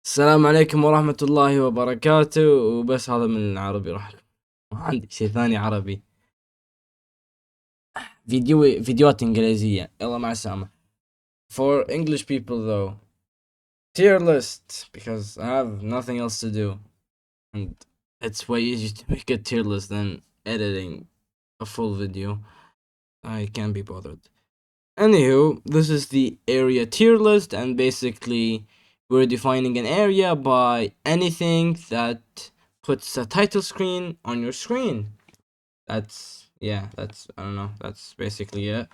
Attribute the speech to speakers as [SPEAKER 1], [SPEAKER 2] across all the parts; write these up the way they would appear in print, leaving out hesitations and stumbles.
[SPEAKER 1] السلام عليكم ورحمة الله وبركاته. وبس هذا من العربي راح ما عندي شيء ثاني عربي. فيديوهات إنجليزية، يلا مع السلامة. For English people though, tier list, because I have nothing else to do, and it's way easier to make a tier list than editing a full video. I can't be bothered. Anywho, this is the area tier list, and basically we're defining an area by anything that puts a title screen on your screen. That's I don't know, that's basically it.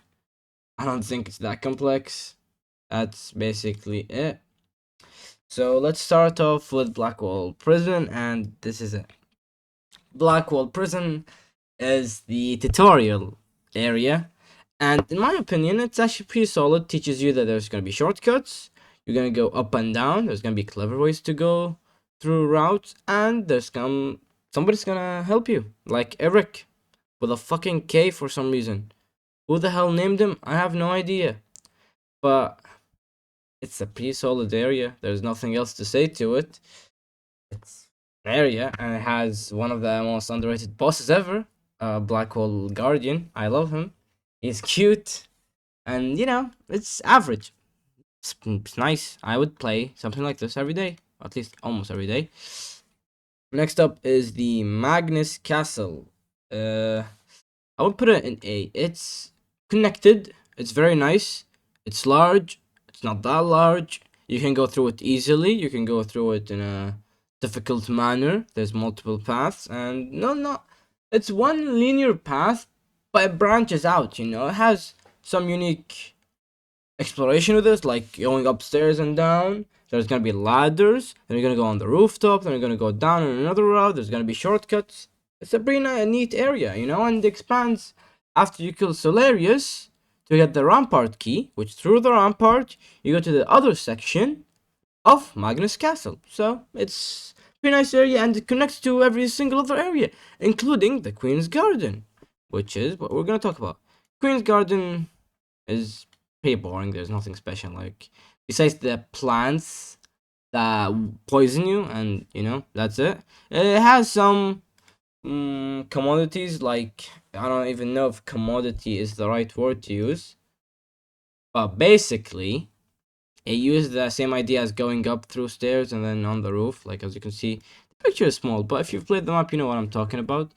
[SPEAKER 1] I don't think it's that complex. That's basically it. So let's start off with Blackwall Prison, and this is it. Blackwall Prison is the tutorial area, and in my opinion it's actually pretty solid. Teaches you that there's going to be shortcuts, you're going to go up and down, there's going to be clever ways to go through routes, and somebody's going to help you, like Eric with a fucking K for some reason. Who the hell named him? I have no idea, but it's a pretty solid area. There's nothing else to say to it. It's an area, and it has one of the most underrated bosses ever, Blackwall Guardian. I love him. He's cute, and it's average. It's nice. I would play something like this every day, at least almost every day. Next up is the Magnus Castle. I would put it in A. It's connected. It's very nice. It's large. It's not that large. You can go through it easily. You can go through it in a difficult manner. There's multiple paths, and it's one linear path, but it branches out. It has some unique exploration with it, like going upstairs and down. There's gonna be ladders. Then you're gonna go on the rooftop. Then you're gonna go down on another route. There's gonna be shortcuts. It's a pretty neat area, and it expands after you kill Solarius to get the rampart key, which through the rampart you go to the other section of Magnus Castle. So it's a pretty nice area, and it connects to every single other area, including the Queen's Garden, which is what we're gonna talk about. Queen's Garden is pretty boring. There's nothing special, like, besides the plants that poison you, and that's it. It has some commodities, like, I don't even know if commodity is the right word to use, but basically it uses the same idea as going up through stairs and then on the roof. Like, as you can see, the picture is small, but if you've played the map, you know what I'm talking about.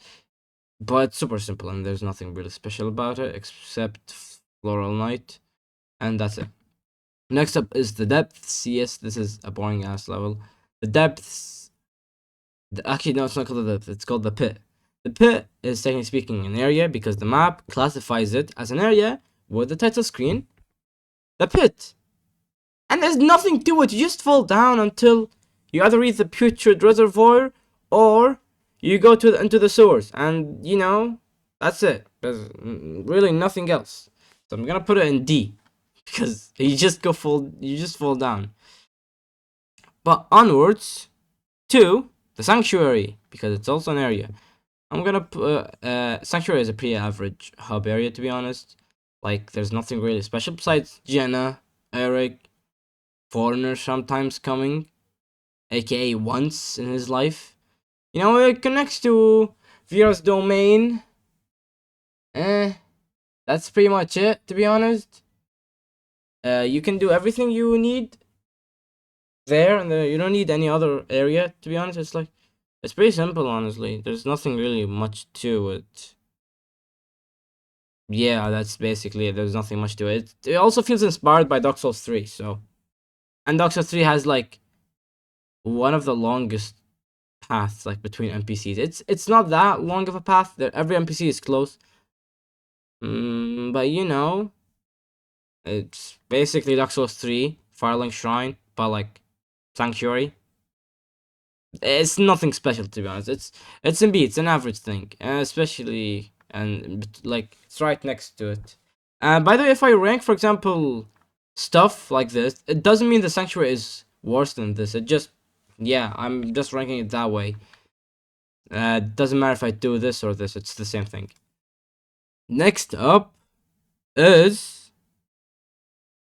[SPEAKER 1] But it's super simple, and there's nothing really special about it except Floral Night, and that's it. Next up is the depths. Yes, this is a boring ass level. The depths. Actually, no, it's not called the depth. It's called the pit. The pit is, technically speaking, an area because the map classifies it as an area with the title screen, the pit. And there's nothing to it. You just fall down until you either reach the putrid reservoir or you go into the sewers. And, that's it. There's really nothing else. So I'm gonna put it in D because you just fall down. But onwards to the sanctuary, because it's also an area. I'm gonna put sanctuary is a pretty average hub area, to be honest. Like, there's nothing really special besides Jenna, Eric, foreigner sometimes coming, aka once in his life. It connects to Vera's domain. That's pretty much it, to be honest. You can do everything you need there, and you don't need any other area, to be honest. It's pretty simple, honestly. There's nothing really much to it. Yeah, that's basically it. There's nothing much to it. It also feels inspired by Dark Souls 3, so. And Dark Souls 3 has, like, one of the longest paths, like, between NPCs. It's not that long of a path. Every NPC is close. But it's basically Dark Souls 3, Firelink Shrine, but, like, Sanctuary. It's nothing special, to be honest. It's an average thing, especially, and like, it's right next to it. By the way, if I rank, for example, stuff like this, it doesn't mean the sanctuary is worse than this. I'm just ranking it that way. Doesn't matter if I do this or this. It's the same thing. Next up is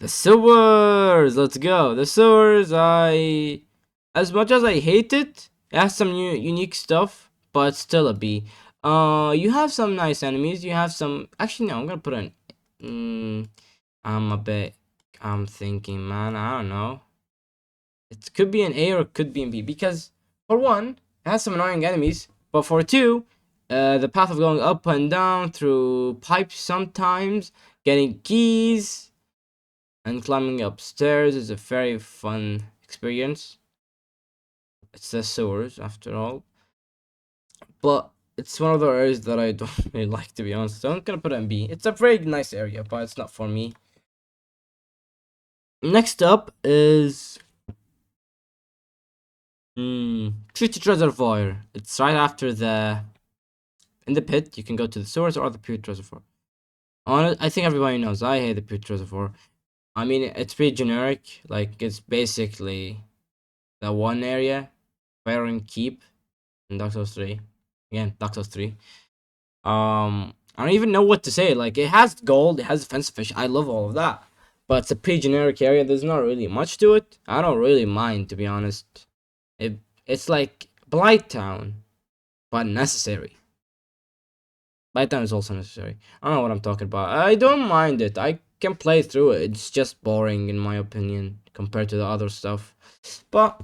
[SPEAKER 1] The sewers. Let's go. The sewers. As much as I hate it, it has some new unique stuff, but it's still a B. You have some nice enemies. You have some. Actually, no. I'm gonna put an. I'm a bit. I'm thinking, man. I don't know. It could be an A or it could be an B because for one, it has some annoying enemies, but for two, the path of going up and down through pipes sometimes, getting keys, and climbing upstairs is a very fun experience. It's the sewers after all, but it's one of the areas that I don't really like, to be honest. So I'm gonna put it in B. It's a very nice area, but it's not for me. Next up is Future Reservoir. It's right after the in the pit. You can go to the sewers or the Pewter Reservoir. On it, I think everybody knows. I hate the Pewter Reservoir. I mean, it's pretty generic. Like it's basically the one area, Fire and Keep, in Dark Souls 3. Again, Dark Souls 3. I don't even know what to say. Like it has gold, it has defensive fish. I love all of that, but it's a pretty generic area. There's not really much to it. I don't really mind, to be honest. It's like Blight Town, but necessary. Blight Town is also necessary. I don't know what I'm talking about. I don't mind it. I can play through it. It's just boring in my opinion compared to the other stuff. But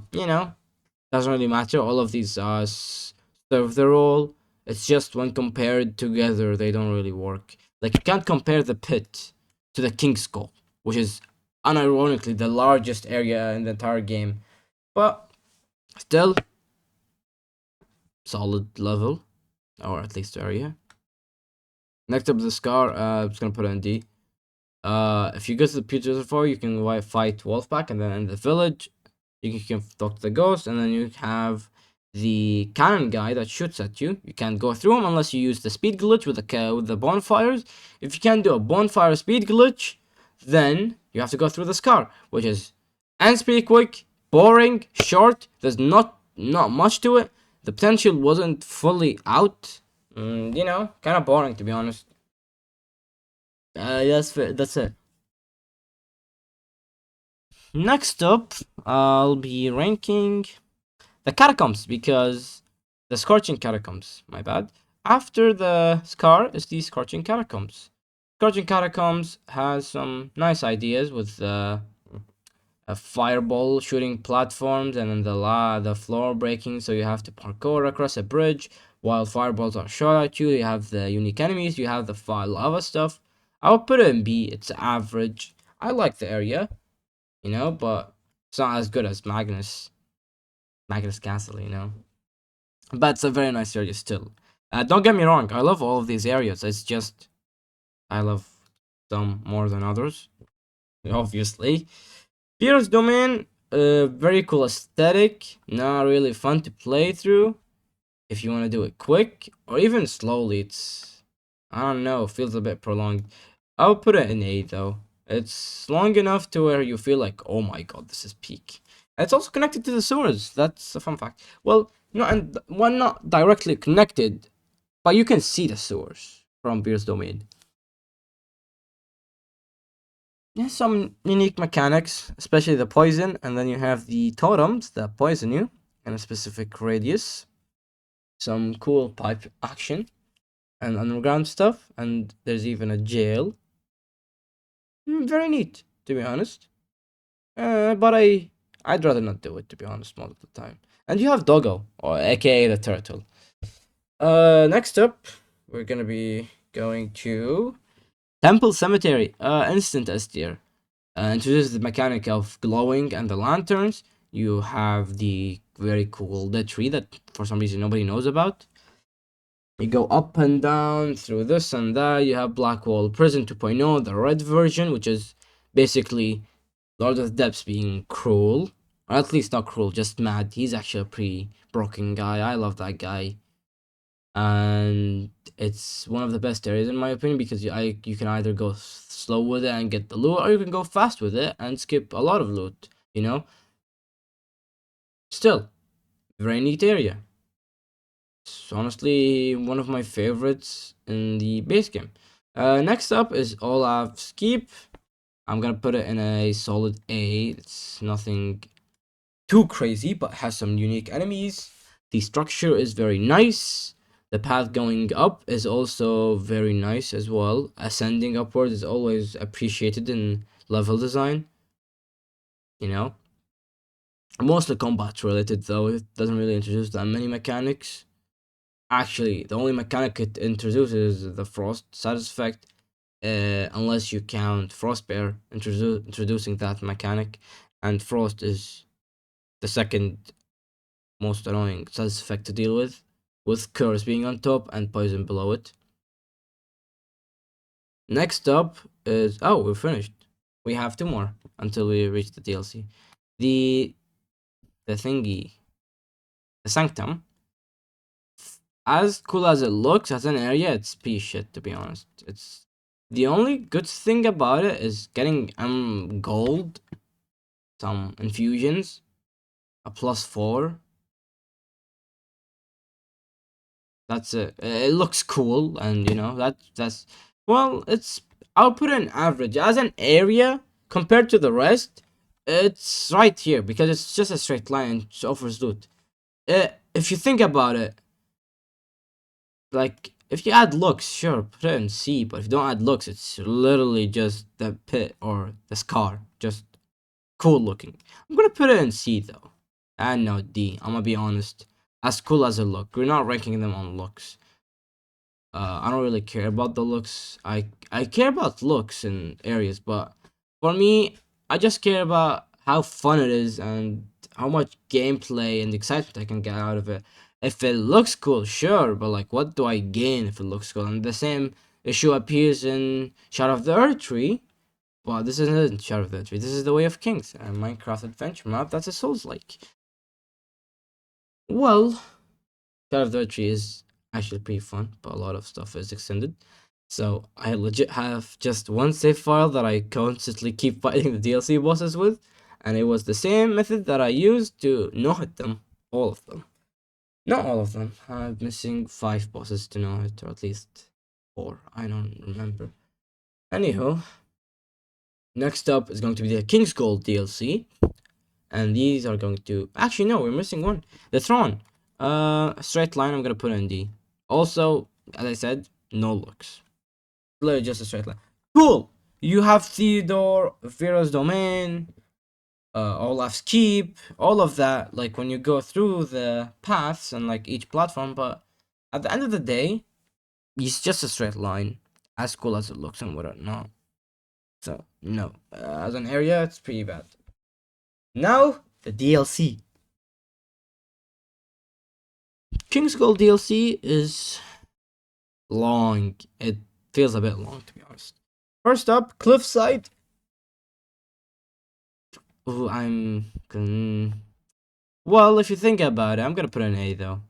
[SPEAKER 1] doesn't really matter. All of these serve their role. It's just when compared together, they don't really work. Like you can't compare the pit to the King's Skull, which is unironically the largest area in the entire game. But still, solid level, or at least area. Next up, the Scar. I'm just gonna put it in D. If you go to the Pewter Reservoir, you can fight Wolfpack, and then in the village, you can talk to the ghost, and then you have the cannon guy that shoots at you. You can't go through him unless you use the speed glitch with the bonfires. If you can't do a bonfire speed glitch, then you have to go through the Scar, which is ends pretty quick, boring, short. There's not much to it. The potential wasn't fully out. Kind of boring, to be honest. That's it. Next up, I'll be ranking the Catacombs because the Scorching Catacombs, my bad. After the Scar is the Scorching Catacombs. Scorching Catacombs has some nice ideas with a fireball shooting platforms and then the floor breaking, so you have to parkour across a bridge while fireballs are shot at you. You have the unique enemies, you have the lava stuff. I would put it in B. It's average. I like the area, but it's not as good as Magnus Castle, but it's a very nice area still. Don't get me wrong, I love all of these areas. It's just I love some more than others, obviously. Pierce Domain, very cool aesthetic, not really fun to play through. If you want to do it quick or even slowly, it's, I don't know, feels a bit prolonged. I'll put it in A though. It's long enough to where you feel like, oh my god, this is peak. It's also connected to the sewers. That's a fun fact. Well, and one not directly connected, but you can see the sewers from Beer's Domain. Yeah, some unique mechanics, especially the poison, and then you have the totems that poison you in a specific radius. Some cool pipe action and underground stuff, and there's even a jail. Very neat, to be honest. But I'd rather not do it, to be honest, most of the time. And you have Doggo, or aka the turtle. Next up, we're gonna be going to Temple Cemetery. Instant S tier. Introduces the mechanic of glowing and the lanterns. You have the very cool dead tree that for some reason nobody knows about. You go up and down through this and that. You have Blackwall Prison 2.0, the red version, which is basically Lord of the Depths being cruel. Or at least not cruel, just mad. He's actually a pretty broken guy. I love that guy. And it's one of the best areas in my opinion because you can either go slow with it and get the loot, or you can go fast with it and skip a lot of loot. Still, very neat area. It's honestly one of my favorites in the base game. Next up is Olaf's Keep. I'm gonna put it in a solid A. It's nothing too crazy, but has some unique enemies. The structure is very nice. The path going up is also very nice as well. Ascending upward is always appreciated in level design, you know. Mostly combat related though, it doesn't really introduce that many mechanics. Actually, the only mechanic it introduces is the frost status effect, unless you count Frostbear introducing that mechanic, and Frost is the second most annoying status effect to deal with Curse being on top and Poison below it. Next up is, oh, we're finished. We have two more until we reach the DLC. The the thingy, the Sanctum. As cool as it looks as an area, it's pea shit to be honest. It's the only good thing about it is getting gold, some infusions, a +4. That's it. It looks cool, and you know that's well. It's I'll put an average as an area compared to the rest. It's right here because it's just a straight line and it offers loot. If you think about it, like if you add looks, sure, put it in C. But if you don't add looks, it's literally just the pit or the scar, just cool looking. I'm gonna put it in C though, and no D. I'm gonna be honest. As cool as it look, we're not ranking them on looks. I don't really care about the looks. I care about looks in areas, but for me, I just care about how fun it is and how much gameplay and excitement I can get out of it. If it looks cool, sure, but like, what do I gain if it looks cool? And the same issue appears in Shadow of the Earth Tree. Well, this isn't Shadow of the Earth Tree. This is the Way of Kings, a Minecraft adventure map that's a Souls-like. Well, Shadow of the Earth Tree is actually pretty fun, but a lot of stuff is extended. So I legit have just one save file that I constantly keep fighting the DLC bosses with, and it was the same method that I used to no hit them, all of them. Not all of them. I'm missing 5 bosses to no hit, or at least 4. I don't remember. Anywho, next up is going to be the King's Gold DLC, and these are going to actually no, we're missing one. The Throne. Straight line. I'm gonna put in D. Also, as I said, no looks. Literally just a straight line. Cool. You have Theodore, Vera's Domain, Olaf's Keep, all of that. Like when you go through the paths and like each platform, but at the end of the day, it's just a straight line, as cool as it looks and whatnot. So no, as an area, it's pretty bad. Now the DLC. King's Gold DLC is long. It feels a bit long to be honest. First up, Cliffside. Ooh, well, if you think about it, I'm gonna put an A though.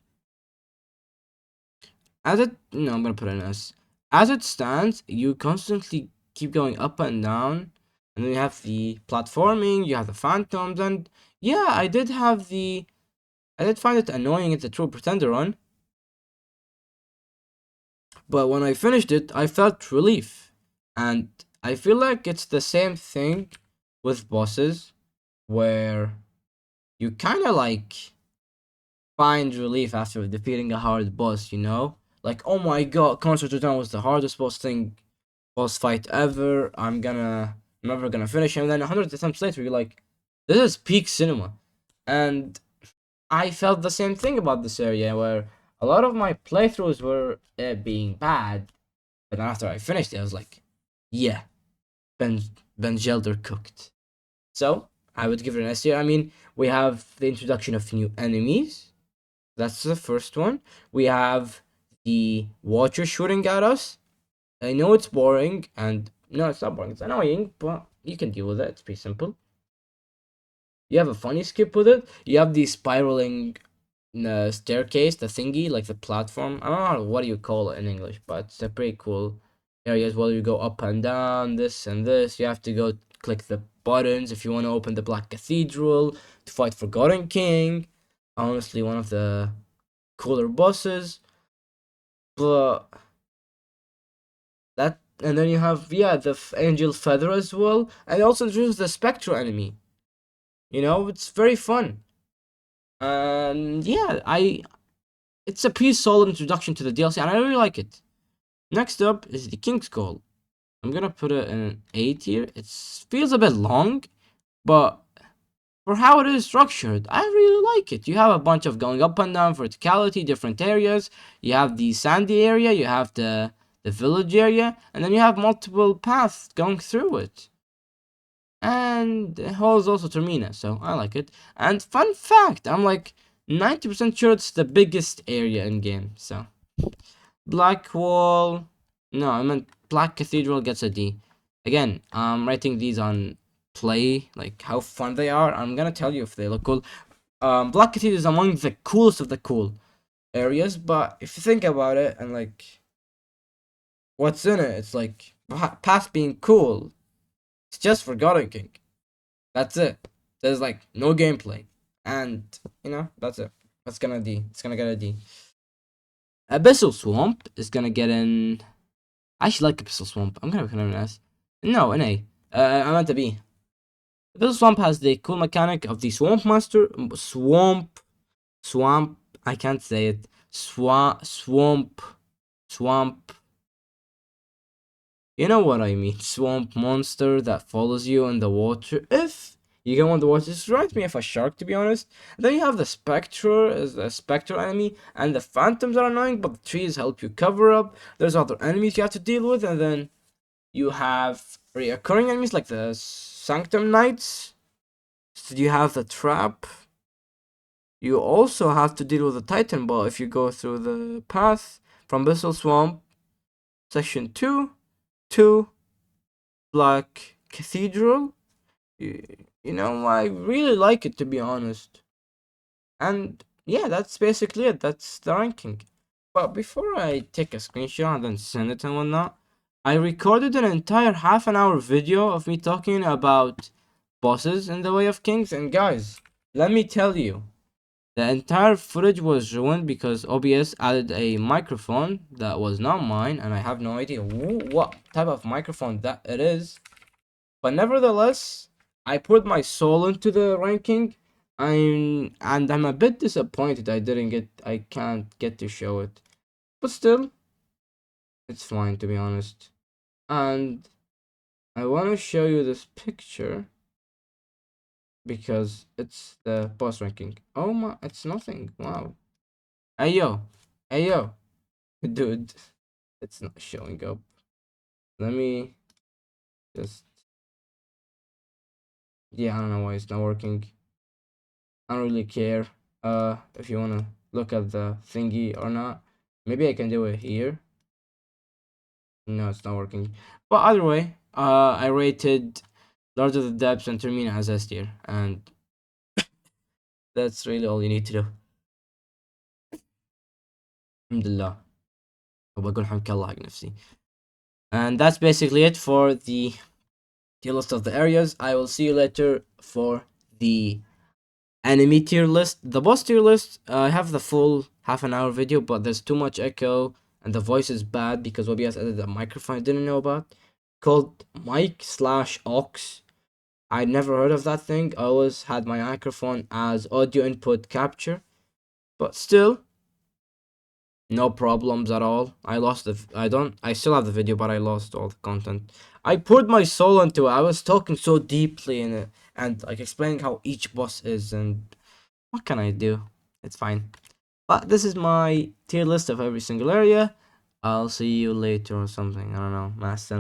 [SPEAKER 1] I'm gonna put an S. As it stands, you constantly keep going up and down, and then you have the platforming, you have the phantoms, and yeah, I did find it annoying in the True Pretender run, but when I finished it, I felt relief, and I feel like it's the same thing with bosses, where you kind of like find relief after defeating a hard boss, you know? Like, oh my god, Concert Return was the hardest boss fight ever. I'm never gonna finish him. And then 100 attempts later, you're like, this is peak cinema. And I felt the same thing about this area, where a lot of my playthroughs were being bad. But after I finished it, I was like, yeah, Ben, Ben Gelder cooked. So, I would give it an S tier. I mean, we have the introduction of new enemies. That's the first one. We have the Watcher shooting at us. I know it's boring, and no, it's not boring. It's annoying, but you can deal with it. It's pretty simple. You have a funny skip with it. You have the spiraling staircase, the thingy, like the platform. I don't know what do you call it in English, but it's a pretty cool area as well. You go up and down, this and this. You have to go click the buttons if you want to open the Black Cathedral to fight Forgotten King. Honestly, one of the cooler bosses, but And then you have, yeah, the Angel Feather as well. And also introduce the Spectral enemy. You know, it's very fun. And yeah, it's a pretty solid introduction to the DLC, and I really like it. Next up is the King's Call. I'm gonna put it in an A tier. It feels a bit long, but for how it is structured, I really like it. You have a bunch of going up and down verticality, different areas. You have the sandy area, you have the village area, and then you have multiple paths going through it. And Hall is also Termina, so I like it. And fun fact, I'm like 90% sure it's the biggest area in game. So Blackwall, no, I meant Black Cathedral gets a D. Again, I'm writing these on play, like how fun they are. I'm gonna tell you if they look cool. Black Cathedral is among the coolest of the cool areas, but if you think about it and like what's in it, it's like past being cool. It's just Forgotten King. That's it. There's like no gameplay, and that's it. That's gonna D. It's gonna get a D. Abyssal Swamp is gonna get in. I actually like Abyssal Swamp. I'm gonna put it an S. No, an A. I meant a B. Abyssal Swamp has the cool mechanic of the Swamp Master. Swamp. I can't say it. Swamp. You know what I mean. Swamp monster that follows you in the water. If you go on the water, this reminds me of a shark, to be honest. Then you have the Spectre as a Spectre enemy, and the Phantoms are annoying, but the trees help you cover up. There's other enemies you have to deal with, and then you have reoccurring enemies like the Sanctum Knights. So you have the Trap. You also have to deal with the Titan Ball if you go through the path from Abyssal Swamp, Section 2 to Black Cathedral. I really like it, to be honest. And yeah, that's basically it. That's the ranking. But before I take a screenshot and then send it and whatnot, I recorded an entire half an hour video of me talking about bosses in the Way of Kings. And guys, let me tell you, the entire footage was ruined because OBS added a microphone that was not mine, and I have no idea what type of microphone that it is. But nevertheless, I put my soul into the ranking. I'm a bit disappointed I can't get to show it. But still, it's fine, to be honest. And I want to show you this picture because it's the boss ranking. Oh my, it's nothing. Wow. Hey yo, dude, it's not showing up. Let me just, yeah, I don't know why it's not working. I don't really care if you want to look at the thingy or not. Maybe I can do it here. No, it's not working. But either way, I rated Lord of the Depths and Termina as S tier, and that's really all you need to do. Alhamdulillah. وبقول حمك الله حق نفسي. And that's basically it for the tier list of the areas. I will see you later for the enemy tier list. The boss tier list, I have the full half an hour video, but there's too much echo and the voice is bad because OBS added a microphone I didn't know about called mic/aux. I never heard of that thing. I always had my microphone as audio input capture, but still, no problems at all. I still have the video, but I lost all the content. I poured my soul into it. I was talking so deeply in it and like explaining how each boss is, and what can I do? It's fine. But this is my tier list of every single area. I'll see you later or something. I don't know. Master